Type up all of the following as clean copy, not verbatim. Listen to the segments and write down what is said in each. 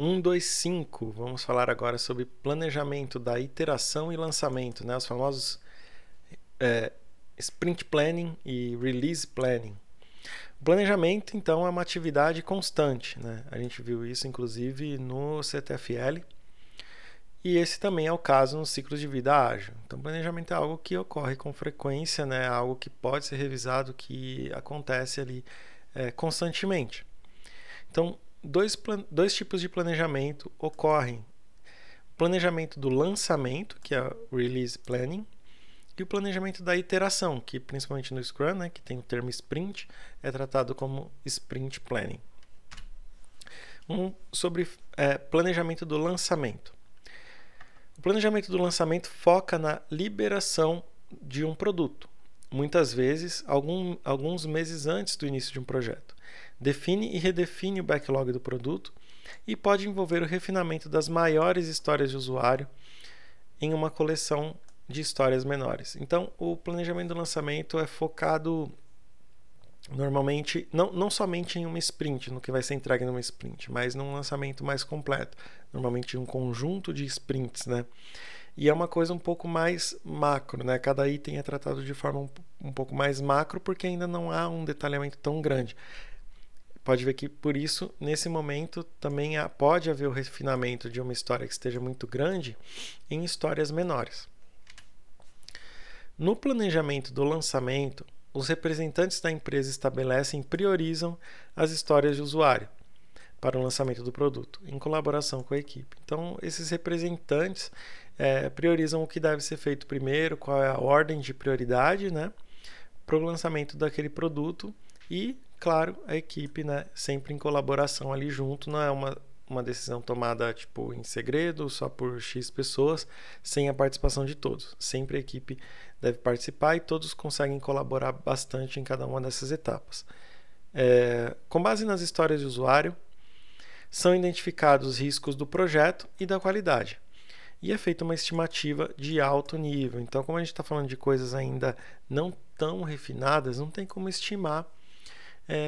125. Vamos falar agora sobre planejamento da iteração e lançamento, né? Os famosos Sprint Planning e Release Planning. O planejamento, então, é uma atividade constante, né? A gente viu isso, inclusive, no CTFL. E esse também é o caso no ciclo de vida ágil. Então, planejamento é algo que ocorre com frequência, né? Algo que pode ser revisado, que acontece ali constantemente. Então, dois tipos de planejamento ocorrem. O planejamento do lançamento, que é o Release Planning, e o planejamento da iteração, que principalmente no Scrum, né, que tem o termo Sprint, é tratado como Sprint Planning. Sobre planejamento do lançamento. O planejamento do lançamento foca na liberação de um produto, muitas vezes alguns meses antes do início de um projeto. Define e redefine o backlog do produto e pode envolver o refinamento das maiores histórias de usuário em uma coleção de histórias menores. Então, o planejamento do lançamento é focado normalmente, não somente em uma sprint, no que vai ser entregue numa sprint, mas num lançamento mais completo, normalmente em um conjunto de sprints, né? E é uma coisa um pouco mais macro, né? Cada item é tratado de forma um pouco mais macro, porque ainda não há um detalhamento tão grande. Pode ver que, por isso, nesse momento, também pode haver o refinamento de uma história que esteja muito grande em histórias menores. No planejamento do lançamento, os representantes da empresa estabelecem e priorizam as histórias de usuário para o lançamento do produto, em colaboração com a equipe. Então, esses representantes priorizam o que deve ser feito primeiro, qual é a ordem de prioridade, né, para o lançamento daquele produto e, claro, a equipe, né, sempre em colaboração ali junto, não é uma decisão tomada tipo em segredo, só por X pessoas, sem a participação de todos. Sempre a equipe deve participar e todos conseguem colaborar bastante em cada uma dessas etapas. Com base nas histórias de usuário, são identificados os riscos do projeto e da qualidade. E é feita uma estimativa de alto nível. Então, como a gente está falando de coisas ainda não tão refinadas, não tem como estimar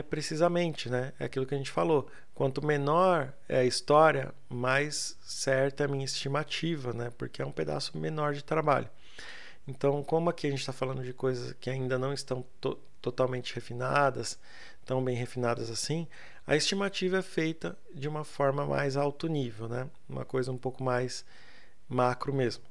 precisamente, né? É aquilo que a gente falou. Quanto menor é a história, mais certa é a minha estimativa, né? Porque é um pedaço menor de trabalho. Então, como aqui a gente está falando de coisas que ainda não estão totalmente refinadas, tão bem refinadas assim, a estimativa é feita de uma forma mais alto nível, né? Uma coisa um pouco mais macro mesmo.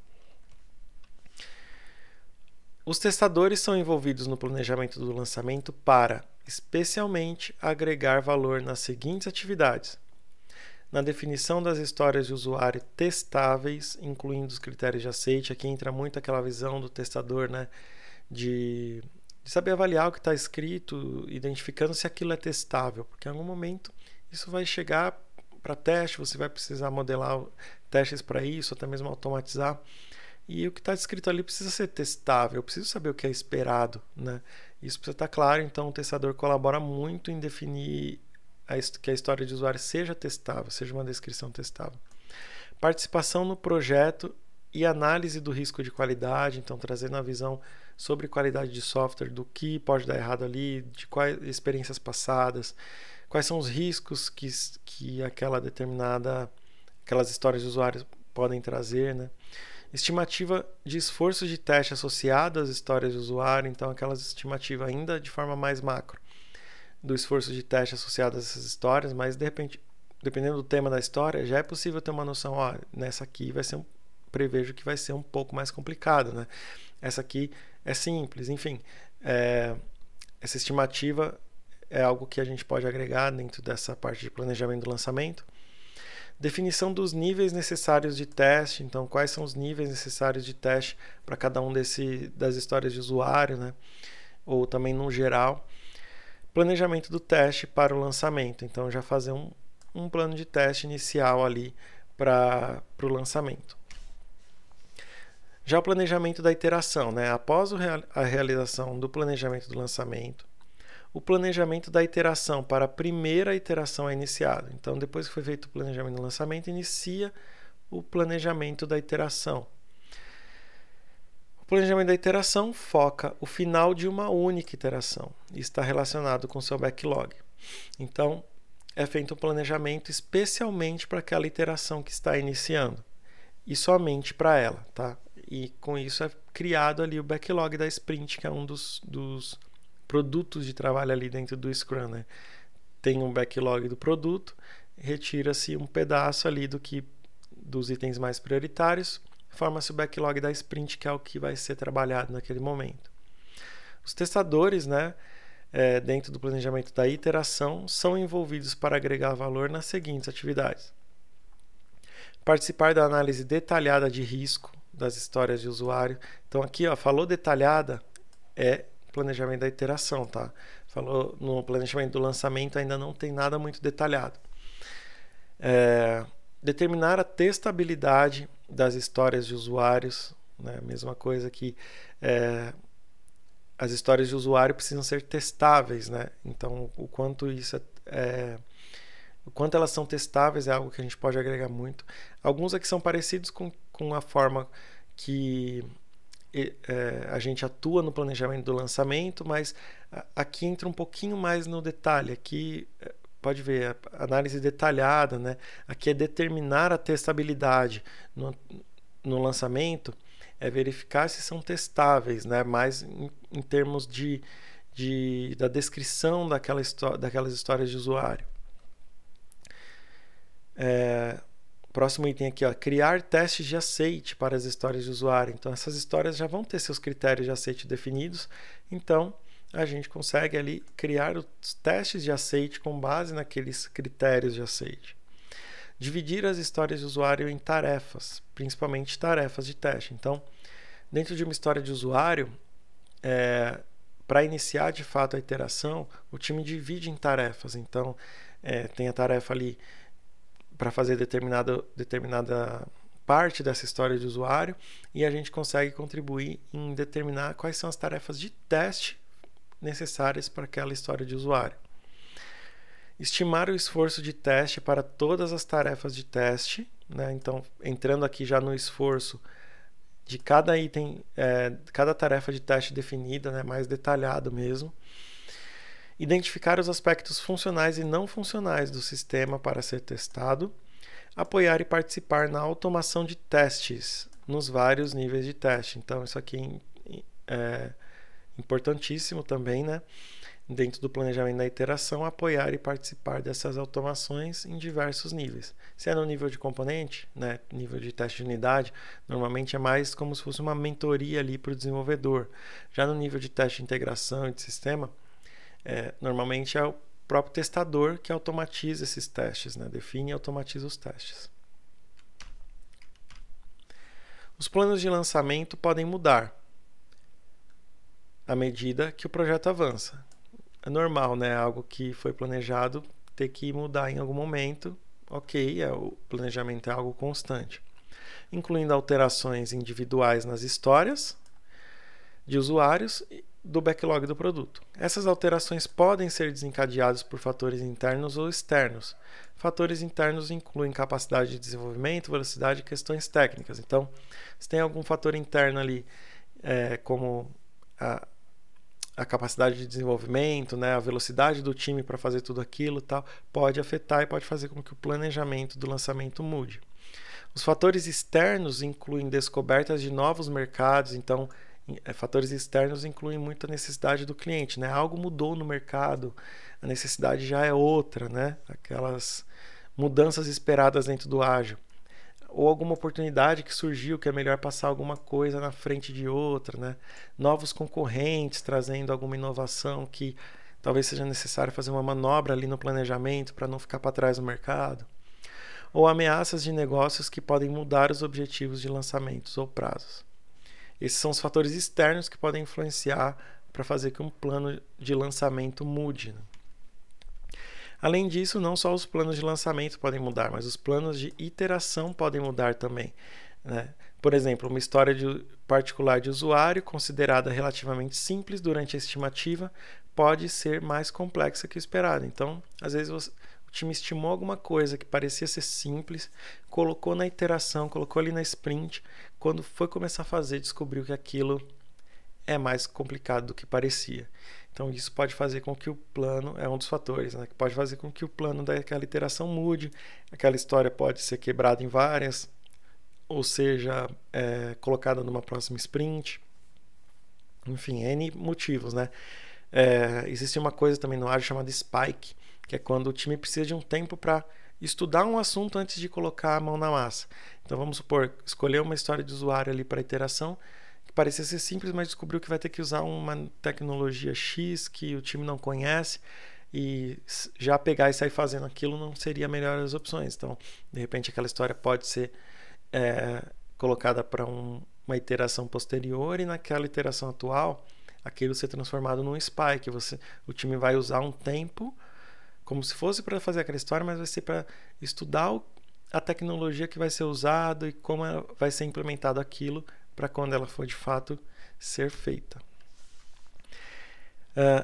Os testadores são envolvidos no planejamento do lançamento para, especialmente, agregar valor nas seguintes atividades: na definição das histórias de usuário testáveis, incluindo os critérios de aceite. Aqui entra muito aquela visão do testador, né, de saber avaliar o que está escrito, identificando se aquilo é testável, porque em algum momento isso vai chegar para teste, você vai precisar modelar testes para isso, até mesmo automatizar. E o que está escrito ali precisa ser testável, eu preciso saber o que é esperado, né? Isso precisa estar claro, então o testador colabora muito em definir que a história de usuário seja testável, seja uma descrição testável. Participação no projeto e análise do risco de qualidade, então trazendo a visão sobre qualidade de software, do que pode dar errado ali, de quais experiências passadas, quais são os riscos que aquelas histórias de usuário podem trazer, né? Estimativa de esforço de teste associado às histórias de usuário, então aquelas estimativas ainda de forma mais macro do esforço de teste associado a essas histórias, mas de repente, dependendo do tema da história, já é possível ter uma noção, nessa aqui prevejo que vai ser um pouco mais complicado, né? Essa aqui é simples, enfim, essa estimativa é algo que a gente pode agregar dentro dessa parte de planejamento do lançamento. Definição dos níveis necessários de teste, então quais são os níveis necessários de teste para cada um das histórias de usuário, né? Ou também no geral. Planejamento do teste para o lançamento, então já fazer um plano de teste inicial ali para o lançamento. Já o planejamento da iteração, né? Após a realização do planejamento do lançamento, o planejamento da iteração para a primeira iteração é iniciado. Então, depois que foi feito o planejamento do lançamento, inicia o planejamento da iteração. O planejamento da iteração foca o final de uma única iteração e está relacionado com seu backlog. Então, é feito um planejamento especialmente para aquela iteração que está iniciando e somente para ela, tá? E com isso é criado ali o backlog da sprint, que é um dos produtos de trabalho ali dentro do Scrum, né? Tem um backlog do produto, retira-se um pedaço ali dos itens mais prioritários, forma-se o backlog da sprint, que é o que vai ser trabalhado naquele momento. Os testadores, né, dentro do planejamento da iteração, são envolvidos para agregar valor nas seguintes atividades: participar da análise detalhada de risco das histórias de usuário. Então aqui, ó, falou detalhada, é planejamento da iteração, tá? Falou no planejamento do lançamento, ainda não tem nada muito detalhado. Determinar a testabilidade das histórias de usuários, né? Mesma coisa que as histórias de usuário precisam ser testáveis, né? Então, o quanto elas são testáveis é algo que a gente pode agregar muito. Alguns aqui são parecidos com a forma que a gente atua no planejamento do lançamento, mas aqui entra um pouquinho mais no detalhe. Aqui pode ver a análise detalhada, né? Aqui é determinar a testabilidade no lançamento, é verificar se são testáveis, né? Mais em termos da descrição daquelas histórias de usuário. Próximo item aqui, ó, criar testes de aceite para as histórias de usuário. Então, essas histórias já vão ter seus critérios de aceite definidos. Então, a gente consegue ali criar os testes de aceite com base naqueles critérios de aceite. Dividir as histórias de usuário em tarefas, principalmente tarefas de teste. Então, dentro de uma história de usuário, para iniciar de fato a iteração, o time divide em tarefas. Então, tem a tarefa ali para fazer determinada parte dessa história de usuário, e a gente consegue contribuir em determinar quais são as tarefas de teste necessárias para aquela história de usuário. Estimar o esforço de teste para todas as tarefas de teste, né? Então, entrando aqui já no esforço de cada item, cada tarefa de teste definida, né? Mais detalhado mesmo. Identificar os aspectos funcionais e não funcionais do sistema para ser testado. Apoiar e participar na automação de testes nos vários níveis de teste. Então, isso aqui é importantíssimo também, né? Dentro do planejamento da iteração, apoiar e participar dessas automações em diversos níveis. Se é no nível de componente, né, nível de teste de unidade, normalmente é mais como se fosse uma mentoria ali para o desenvolvedor. Já no nível de teste de integração e de sistema, normalmente é o próprio testador que automatiza esses testes, né, define e automatiza os testes. Os planos de lançamento podem mudar à medida que o projeto avança. É normal, né? Algo que foi planejado ter que mudar em algum momento. Ok, o planejamento é algo constante. Incluindo alterações individuais nas histórias de usuários do backlog do produto. Essas alterações podem ser desencadeadas por fatores internos ou externos. Fatores internos incluem capacidade de desenvolvimento, velocidade e questões técnicas. Então, se tem algum fator interno ali, como a capacidade de desenvolvimento, né, a velocidade do time para fazer tudo aquilo, tal, pode afetar e pode fazer com que o planejamento do lançamento mude. Os fatores externos incluem descobertas de novos mercados. Então, fatores externos incluem muito a necessidade do cliente, né? Algo mudou no mercado, a necessidade já é outra, né? Aquelas mudanças esperadas dentro do ágil. Ou alguma oportunidade que surgiu, que é melhor passar alguma coisa na frente de outra, né? Novos concorrentes trazendo alguma inovação que talvez seja necessário fazer uma manobra ali no planejamento para não ficar para trás no mercado. Ou ameaças de negócios que podem mudar os objetivos de lançamentos ou prazos. Esses são os fatores externos que podem influenciar para fazer que um plano de lançamento mude, né? Além disso, não só os planos de lançamento podem mudar, mas os planos de iteração podem mudar também, né? Por exemplo, uma história particular de usuário, considerada relativamente simples durante a estimativa, pode ser mais complexa que o esperado. Então, às vezes, o time estimou alguma coisa que parecia ser simples, colocou na iteração, colocou ali na sprint, quando foi começar a fazer, descobriu que aquilo é mais complicado do que parecia. Então isso pode fazer com que o plano, é um dos fatores, né, que pode fazer com que o plano daquela iteração mude, aquela história pode ser quebrada em várias, ou seja, colocada numa próxima sprint. Enfim, N motivos, né? Existe uma coisa também no ágil chamada spike, que é quando o time precisa de um tempo para estudar um assunto antes de colocar a mão na massa. Então vamos supor, escolher uma história de usuário ali para iteração, que parecia ser simples, mas descobriu que vai ter que usar uma tecnologia X que o time não conhece, e já pegar e sair fazendo aquilo não seria a melhor das opções. Então, de repente, aquela história pode ser colocada para uma iteração posterior, e naquela iteração atual aquilo ser transformado num spike. O time vai usar um tempo como se fosse para fazer aquela história, mas vai ser para estudar a tecnologia que vai ser usada e como vai ser implementado aquilo para quando ela for de fato ser feita.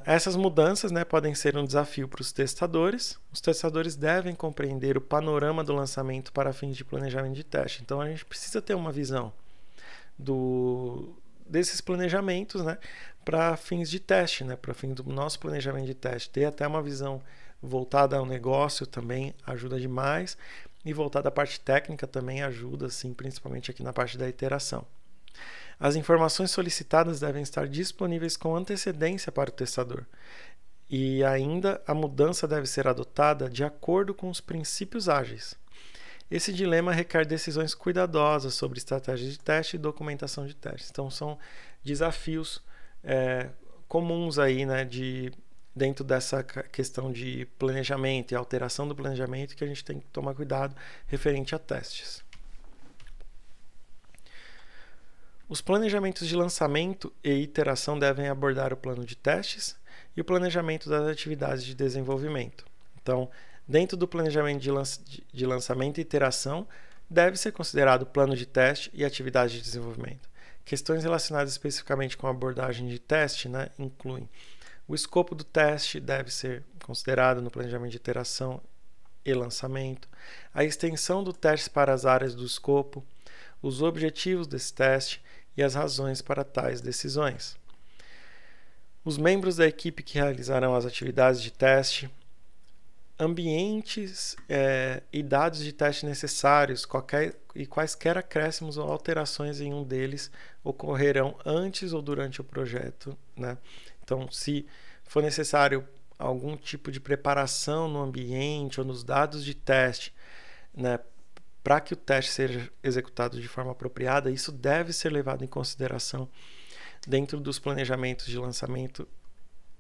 Essas mudanças, né, podem ser um desafio para os testadores. Os testadores devem compreender o panorama do lançamento para fins de planejamento de teste. Então a gente precisa ter uma visão desses planejamentos, né, para fins de teste, né, para fins do nosso planejamento de teste. Ter até uma visão voltada ao negócio também ajuda demais, e voltada à parte técnica também ajuda, sim, principalmente aqui na parte da iteração. As informações solicitadas devem estar disponíveis com antecedência para o testador, e ainda a mudança deve ser adotada de acordo com os princípios ágeis. Esse dilema requer decisões cuidadosas sobre estratégia de teste e documentação de teste. Então são desafios comuns aí, né, dentro dessa questão de planejamento e alteração do planejamento, que a gente tem que tomar cuidado referente a testes. Os planejamentos de lançamento e iteração devem abordar o plano de testes e o planejamento das atividades de desenvolvimento. Então, dentro do planejamento de lançamento e iteração, deve ser considerado o plano de teste e atividade de desenvolvimento. Questões relacionadas especificamente com a abordagem de teste, né, incluem o escopo do teste deve ser considerado no planejamento de iteração e lançamento, a extensão do teste para as áreas do escopo, os objetivos desse teste e as razões para tais decisões. Os membros da equipe que realizarão as atividades de teste, ambientes e dados de teste necessários e quaisquer acréscimos ou alterações em um deles ocorrerão antes ou durante o projeto, né? Então, se for necessário algum tipo de preparação no ambiente ou nos dados de teste, né, para que o teste seja executado de forma apropriada, isso deve ser levado em consideração dentro dos planejamentos de lançamento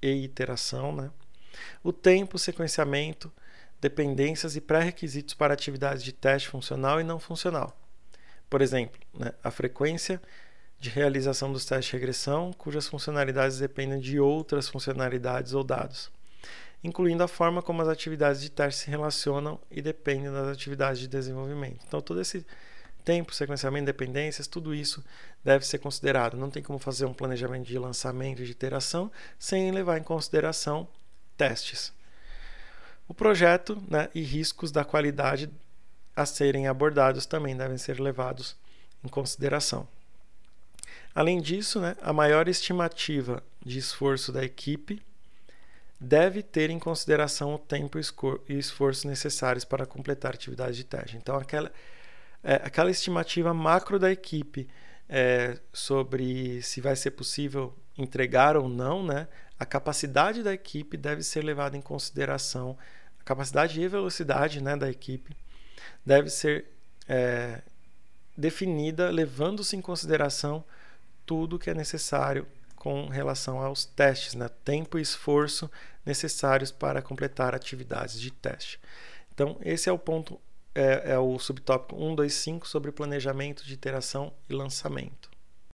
e iteração, né? O tempo, sequenciamento, dependências e pré-requisitos para atividades de teste funcional e não funcional. Por exemplo, né, a frequência de realização dos testes de regressão, cujas funcionalidades dependem de outras funcionalidades ou dados, incluindo a forma como as atividades de teste se relacionam e dependem das atividades de desenvolvimento. Então, todo esse tempo, sequenciamento, dependências, tudo isso deve ser considerado. Não tem como fazer um planejamento de lançamento e de iteração sem levar em consideração testes. O projeto, né, e riscos da qualidade a serem abordados também devem ser levados em consideração. Além disso, né, a maior estimativa de esforço da equipe deve ter em consideração o tempo e esforço necessários para completar a atividade de teste. Então, aquela estimativa macro da equipe sobre se vai ser possível entregar ou não, né, a capacidade da equipe deve ser levada em consideração, a capacidade e velocidade, né, da equipe deve ser definida levando-se em consideração tudo que é necessário com relação aos testes, né? Tempo e esforço necessários para completar atividades de teste. Então, esse é o ponto, é o subtópico 125 sobre planejamento de iteração e lançamento.